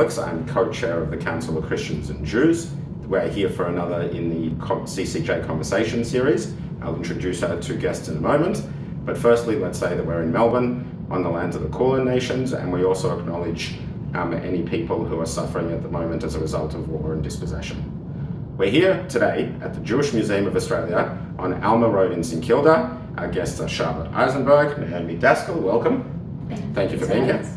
Alex. I'm co-chair of the Council of Christians and Jews. We're here for another in the CCJ Conversation series. I'll introduce our two guests in a moment. But firstly, let's say that we're in Melbourne, on the lands of the Kulin Nations, and we also acknowledge any people who are suffering at the moment as a result of war and dispossession. We're here today at the Jewish Museum of Australia on Alma Road in St Kilda. Our guests are Charlotte Eizenberg, Naomi Dascal, welcome. Thank you for being here.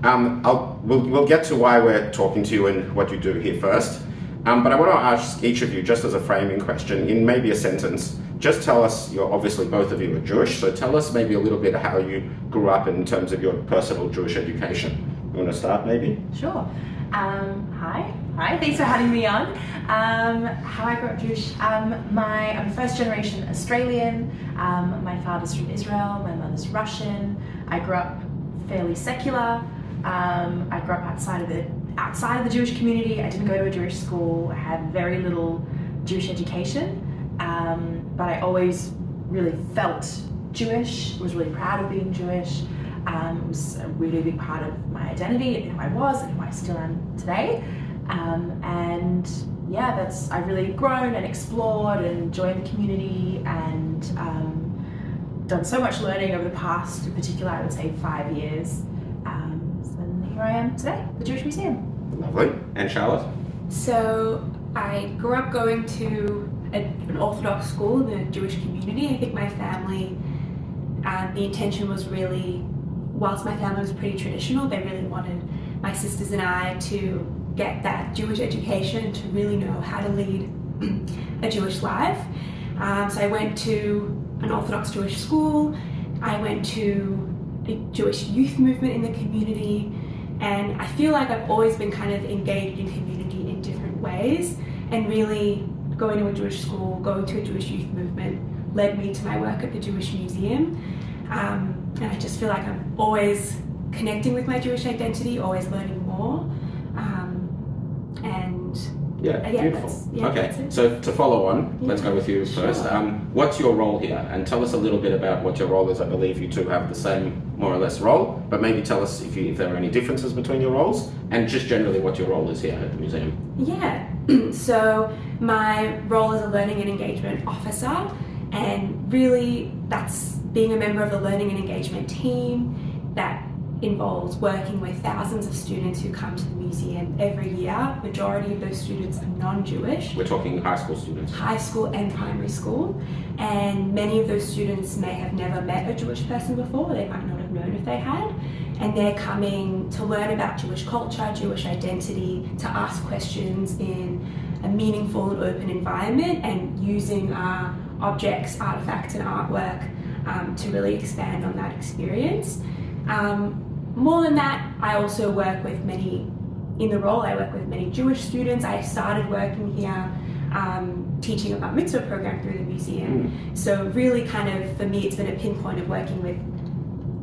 We'll get to why we're talking to you and what you do here first. But I want to ask each of you, just as a framing question, in maybe a sentence, just tell us, obviously both of you are Jewish, so tell us maybe a little bit how you grew up in terms of your personal Jewish education. You want to start maybe? Sure. Hi, thanks for having me on. How I grew up Jewish. I'm first generation Australian. My father's from Israel, my mother's Russian. I grew up fairly secular. I grew up outside of the Jewish community. I didn't go to a Jewish school. I had very little Jewish education, but I always really felt Jewish. Was really proud of being Jewish. It was a really big part of my identity and who I was and who I still am today. And yeah, I've really grown and explored and joined the community and done so much learning over the past, in particular, I would say 5 years. So here I am today, the Jewish Museum. Lovely. And Charlotte? So I grew up going to an Orthodox school in the Jewish community. I think my family, the intention was really, whilst my family was pretty traditional, they really wanted my sisters and I to get that Jewish education, to really know how to lead a Jewish life. So I went to an Orthodox Jewish school. I went to a Jewish youth movement in the community, and I feel like I've always been kind of engaged in community in different ways, and really going to a Jewish school, going to a Jewish youth movement led me to my work at the Jewish Museum. And I just feel like I'm always connecting with my Jewish identity, always learning more. Beautiful. Okay, so to follow on, let's go with you first. Sure. What's your role here? And tell us a little bit about what your role is. I believe you two have the same, more or less, role, but maybe tell us if there are any differences between your roles, and just generally what your role is here at the museum. Yeah, so my role as a learning and engagement officer, and really that's being a member of the learning and engagement team that involves working with thousands of students who come to the museum every year. Majority of those students are non-Jewish. We're talking high school students. High school and primary school. And many of those students may have never met a Jewish person before. They might not have known if they had. And they're coming to learn about Jewish culture, Jewish identity, to ask questions in a meaningful and open environment, and using objects, artifacts and artwork to really expand on that experience. More than that, I also work with in the role I work with many Jewish students. I started working here teaching a bar mitzvah program through the museum. So really kind of, for me, it's been a pinpoint of working with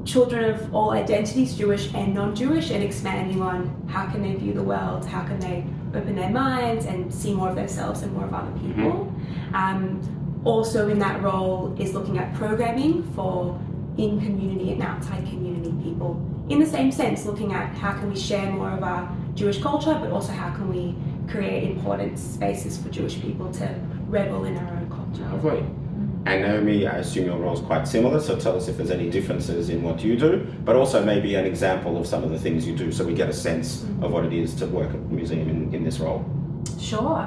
children of all identities, Jewish and non-Jewish, and expanding on how can they view the world, how can they open their minds and see more of themselves and more of other people. Also in that role is looking at programming for in-community and outside community people. In the same sense, looking at how can we share more of our Jewish culture, but also how can we create important spaces for Jewish people to revel in our own culture. Lovely. And Naomi, I assume your role is quite similar, so tell us if there's any differences in what you do, but also maybe an example of some of the things you do so we get a sense of what it is to work at the museum in this role. Sure.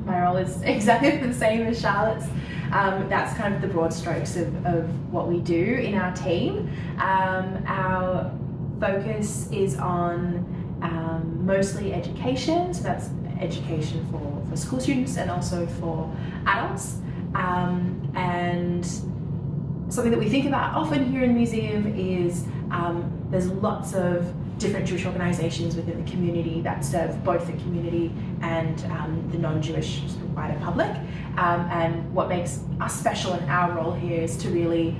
My role is exactly the same as Charlotte's. That's kind of the broad strokes of what we do in our team. Our focus is on mostly education, so that's education for school students and also for adults. And something that we think about often here in the museum is there's lots of different Jewish organisations within the community that serve both the community and the non-Jewish sort of wider public. And what makes us special in our role here is to really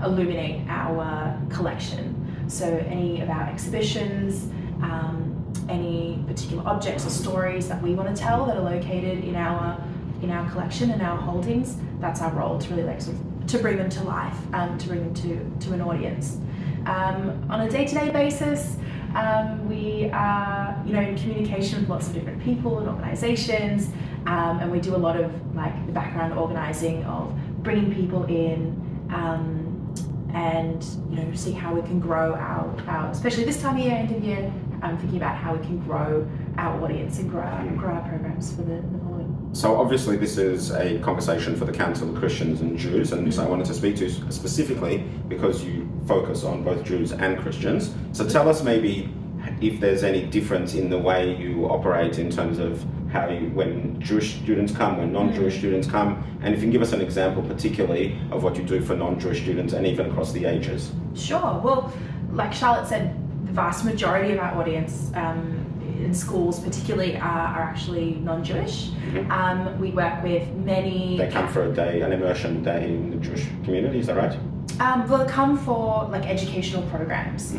illuminate our collection. So any of our exhibitions, any particular objects or stories that we want to tell that are located in our collection and our holdings, that's our role, to really to bring them to life, to bring them to an audience. On a day-to-day basis, we are, in communication with lots of different people and organisations, and we do a lot of like the background organising of bringing people in, and see how we can grow our especially this time of year, end of year, thinking about how we can grow our audience and grow our programs for the following. So obviously this is a conversation for the Council of Christians and Jews, and so I wanted to speak to you specifically because you focus on both Jews and Christians. So tell us maybe if there's any difference in the way you operate in terms of how when Jewish students come, when non-Jewish students come, and if you can give us an example particularly of what you do for non-Jewish students and even across the ages. Sure. Well, like Charlotte said, the vast majority of our audience in schools particularly are actually non-Jewish. We work with many... They come for a day, an immersion day in the Jewish community, is that right? They'll come for like educational programs.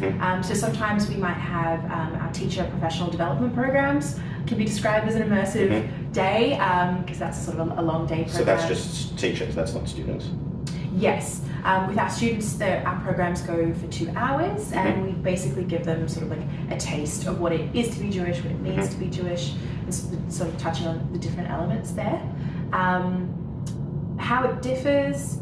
So sometimes we might have our teacher professional development programs can be described as an immersive day, because that's sort of a long day program. So that's just teachers, that's not students? Yes. With our students, our programs go for 2 hours, and we basically give them sort of like a taste of what it is to be Jewish, what it means to be Jewish, and sort of touching on the different elements there. How it differs,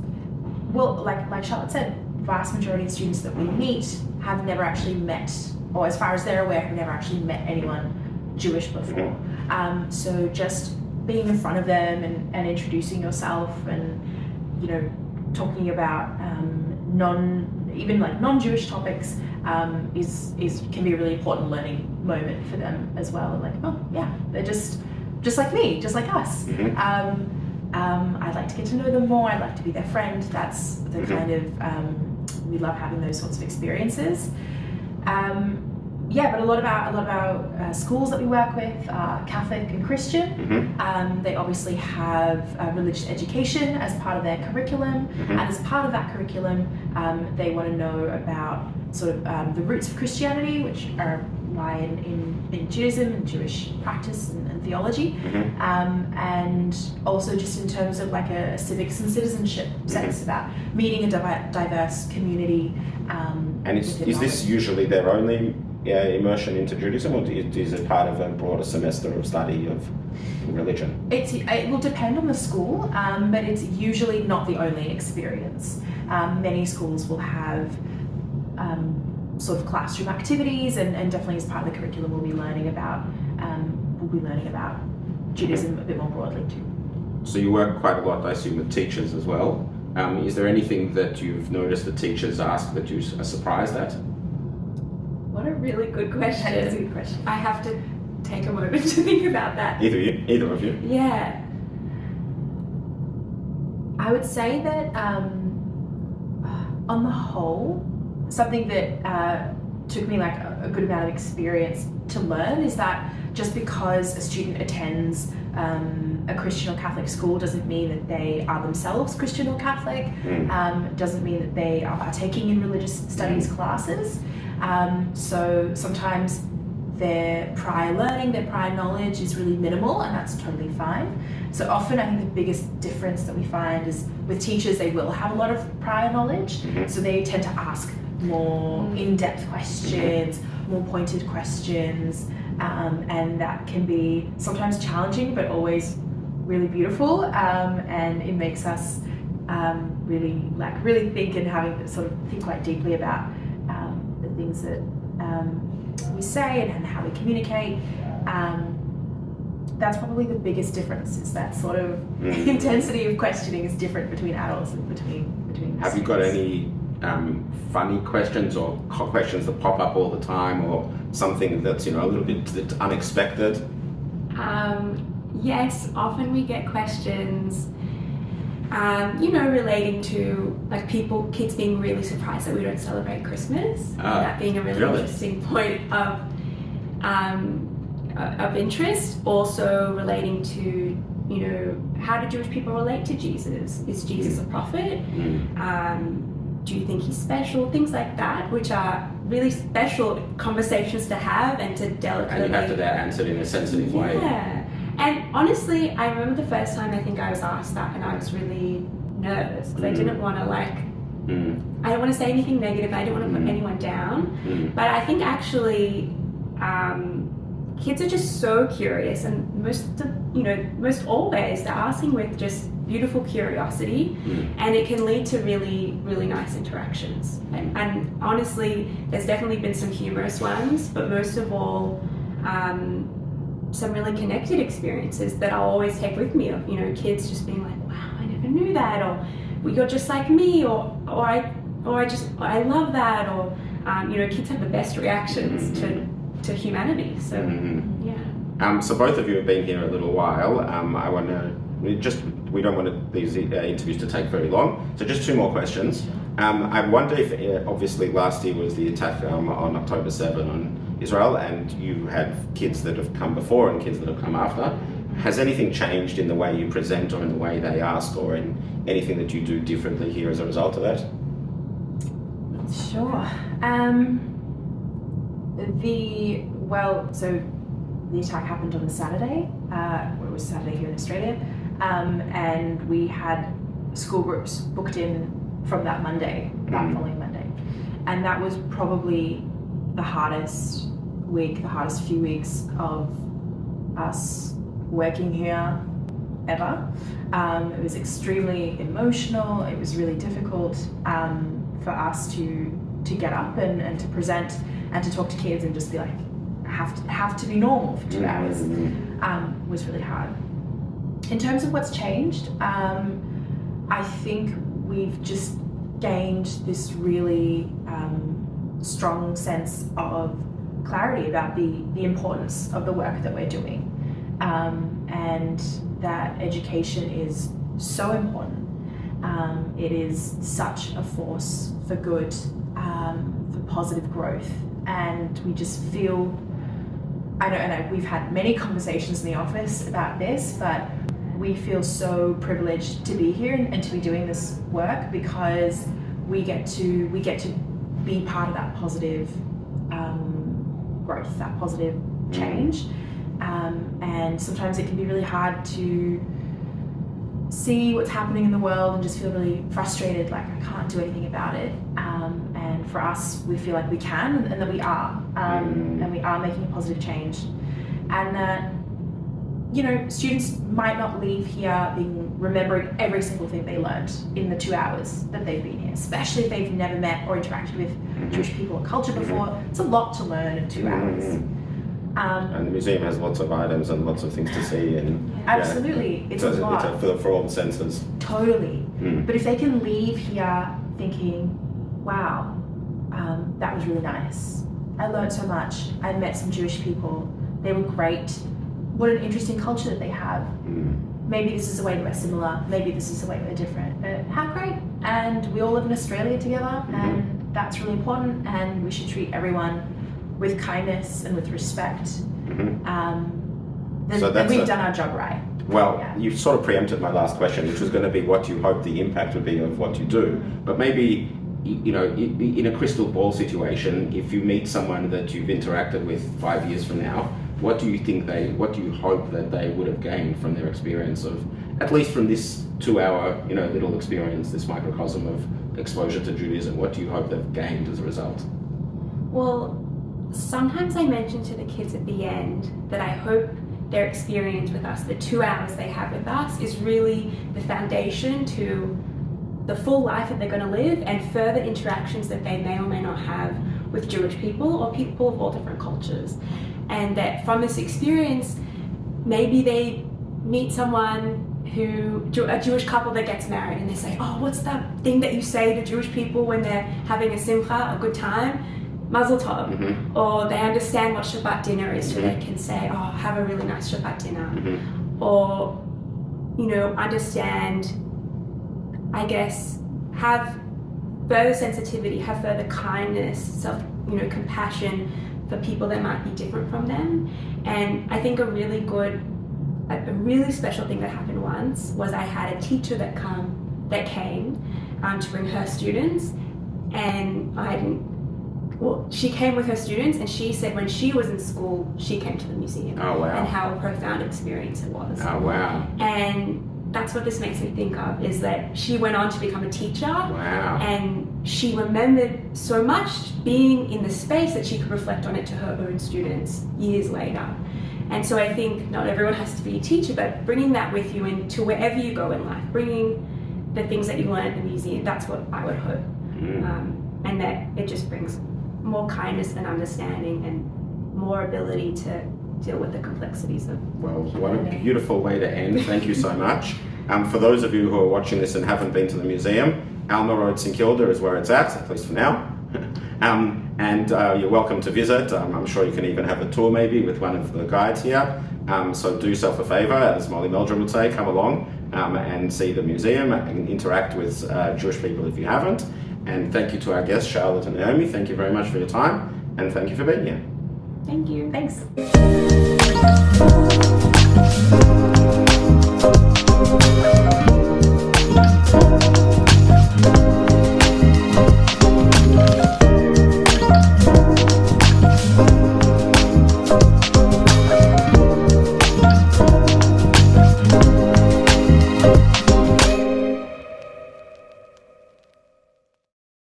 well, like Charlotte said, vast majority of students that we meet have never actually met, or as far as they're aware, have never actually met anyone Jewish before. So just being in front of them and introducing yourself and, talking about non-Jewish topics can be a really important learning moment for them as well. Like, oh yeah, they're just like me, just like us. I'd like to get to know them more. I'd like to be their friend. That's the kind of we love having those sorts of experiences. But a lot of our schools that we work with are Catholic and Christian. They obviously have religious education as part of their curriculum, and as part of that curriculum, they want to know about sort of the roots of Christianity, which lie in Judaism and Jewish practice and theology, and also just in terms of like a civics and citizenship sense about meeting a diverse community. And is this usually their only immersion into Judaism, or is it part of a broader semester of study of religion? It will depend on the school, but it's usually not the only experience. Many schools will have sort of classroom activities, and definitely as part of the curriculum we'll be learning about Judaism a bit more broadly too. So you work quite a lot, I assume, with teachers as well. Is there anything that you've noticed that teachers ask that you are surprised at? What a really good question. That is a good question. I have to take a moment to think about that. Either of you? Yeah. I would say that on the whole, something that took me like a good amount of experience to learn is that just because a student attends a Christian or Catholic school doesn't mean that they are themselves Christian or Catholic, doesn't mean that they are partaking in religious studies classes. So sometimes their prior learning, their prior knowledge is really minimal, and that's totally fine. So often I think the biggest difference that we find is with teachers, they will have a lot of prior knowledge, so they tend to ask more in-depth questions, more pointed questions, and that can be sometimes challenging but always really beautiful, and it makes us really think and having sort of think quite deeply about the things that we say and how we communicate. That's probably the biggest difference, is that sort of intensity of questioning is different between adults and between Have you got any funny questions or questions that pop up all the time, or something that's a little bit unexpected? Yes, often we get questions relating to like kids being really surprised that we don't celebrate Christmas, and that being a really interesting point of interest. Also relating to, how do Jewish people relate to Jesus? Is Jesus a prophet? Do you think he's special? Things like that, which are really special conversations to have and to delicately... And you have to answer it in a sensitive way. Yeah. And honestly, I remember the first time I think I was asked that, and I was really nervous because I didn't want to I don't want to say anything negative. I don't want to put anyone down. But I think actually kids are just so curious, and most always they're asking with just beautiful curiosity, and it can lead to really, really nice interactions. And honestly, there's definitely been some humorous ones, but most of all, some really connected experiences that I'll always take with me of, kids just being like, wow, I never knew that, or well, you're just like me, or I love that, or kids have the best reactions to humanity. So yeah. So both of you have been here a little while. I want to we don't want these interviews to take very long. So just two more questions. I wonder if obviously last year was the attack on October 7 on Israel, and you have kids that have come before and kids that have come after. Has anything changed in the way you present or in the way they ask, or in anything that you do differently here as a result of that? Sure. So the attack happened on a Saturday. It was Saturday here in Australia, and we had school groups booked in from that Monday, that following Monday, and that was probably the hardest few weeks of us working here ever. It was extremely emotional. It was really difficult for us to get up and to present and to talk to kids and just be like, have to be normal for 2 hours. Was really hard. In terms of what's changed, I think we've just gained this really strong sense of clarity about the importance of the work that we're doing, and that education is so important. It is such a force for good, for positive growth, and we just feel, I know we've had many conversations in the office about this, but we feel so privileged to be here and to be doing this work, because we get to be part of that positive growth, that positive change. And sometimes it can be really hard to see what's happening in the world and just feel really frustrated, like I can't do anything about it. And for us, we feel like we can, and that we are, and we are making a positive change. And that, students might not leave here remembering every single thing they learned in the 2 hours that they've been here, especially if they've never met or interacted with Jewish people or culture before. It's a lot to learn in 2 hours. And the museum has lots of items and lots of things to see, and absolutely, it's a lot. It's for all the senses. Totally. But if they can leave here thinking, wow, that was really nice. I learned so much. I met some Jewish people. They were great. What an interesting culture that they have. Maybe this is a way that we're similar. Maybe this is a way we're different. But how great. And we all live in Australia together, and that's really important, and we should treat everyone with kindness and with respect. Then we've done our job right. Well, you've sort of preempted my last question, which was going to be what you hope the impact would be of what you do. But maybe, in a crystal ball situation, if you meet someone that you've interacted with 5 years from now, what do you hope that they would have gained from their experience of, at least from this 2 hour, little experience, this microcosm of exposure to Judaism? What do you hope they've gained as a result? Well, sometimes I mention to the kids at the end that I hope their experience with us, the 2 hours they have with us, is really the foundation to the full life that they're going to live, and further interactions that they may or may not have with Jewish people or people of all different cultures. And that from this experience, maybe they meet someone a Jewish couple that gets married, and they say, oh, what's that thing that you say to Jewish people when they're having a simcha, a good time? Mazel tov. Or they understand what Shabbat dinner is, so they can say, oh, have a really nice Shabbat dinner. Or, understand, I guess, have further sensitivity, have further kindness, compassion for people that might be different from them. And I think a really special thing that happened once was I had a teacher that came to bring her students, and she came with her students, and she said when she was in school, she came to the museum. Oh, wow. And how a profound experience it was. Oh, wow. And that's what this makes me think of, is that she went on to become a teacher. Wow. And she remembered so much being in the space that she could reflect on it to her own students years later. And so I think not everyone has to be a teacher, but bringing that with you into wherever you go in life, bringing the things that you learn at the museum, that's what I would hope. And that it just brings more kindness and understanding and more ability to deal with the complexities of. Well, what a beautiful way to end. Thank you so much. For those of you who are watching this and haven't been to the museum, Alma Road, St Kilda is where it's at least for now. And you're welcome to visit. I'm sure you can even have a tour maybe with one of the guides here. So do yourself a favour, as Molly Meldrum would say, come along and see the museum and interact with Jewish people if you haven't. And thank you to our guests, Charlotte and Naomi. Thank you very much for your time, and thank you for being here. Thank you. Thanks.